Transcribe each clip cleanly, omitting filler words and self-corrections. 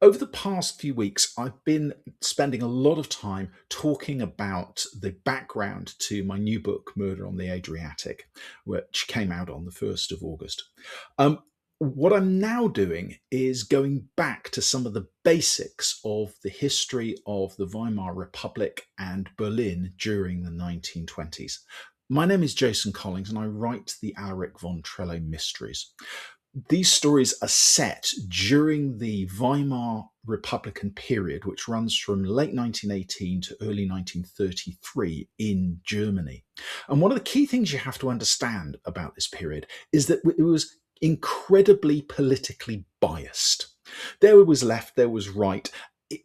Over the past few weeks, I've been spending a lot of time talking about the background to my new book, Murder on the Adriatic, which came out on the 1st of August. Um, what I'm now doing is going back to some of the basics of the history of the Weimar Republic and Berlin during the 1920s. My name is Jason Collings, and I write the Alaricvontrelowmysteries. These stories are set during the Weimar Republican period, which runs from late 1918 to early 1933 in Germany. And one of the key things you have to understand about this period is that it was incredibly politically biased. There was left, there was right,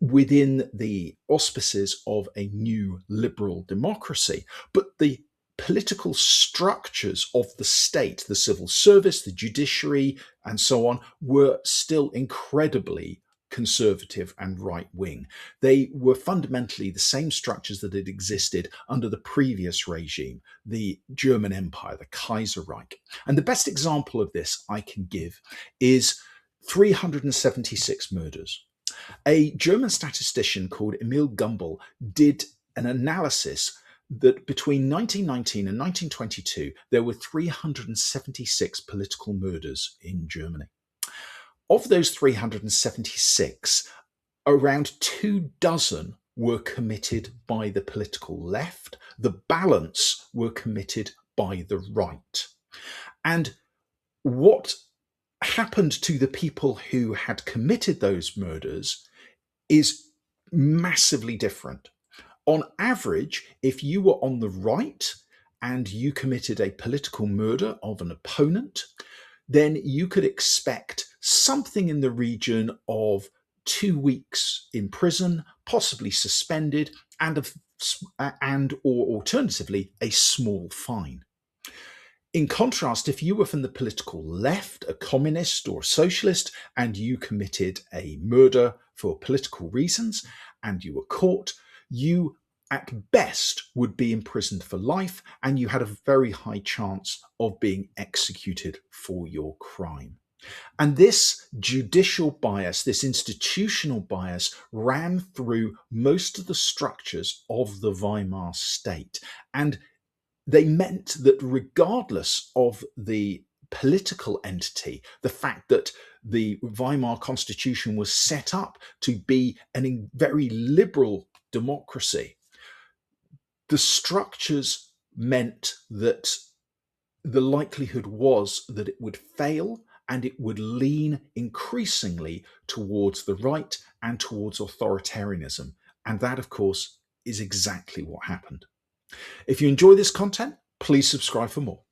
within the auspices of a new liberal democracy, but the political structures of the state, the civil service, the judiciary, and so on, were still incredibly conservative and right wing. They were fundamentally the same structures that had existed under the previous regime, the German Empire, the Kaiserreich. And the best example of this I can give is 376 murders. A German statistician called Emil Gumbel did an analysis that between 1919 and 1922, there were 376 political murders in Germany. Of those 376, around 24 were committed by the political left. The balance were committed by the right. And what happened to the people who had committed those murders is massively different. On average, if you were on the right and you committed a political murder of an opponent, then you could expect something in the region of 2 weeks in prison, possibly suspended, or alternatively, a small fine. In contrast, if you were from the political left, a communist or a socialist, and you committed a murder for political reasons and you were caught, you at best would be imprisoned for life, and you had a very high chance of being executed for your crime. And this judicial bias, this institutional bias, ran through most of the structures of the Weimar state. And they meant that regardless of the political entity, the fact that the Weimar Constitution was set up to be a very liberal democracy, the structures meant that the likelihood was that it would fail and it would lean increasingly towards the right and towards authoritarianism. And that, of course, is exactly what happened. If you enjoy this content, please subscribe for more.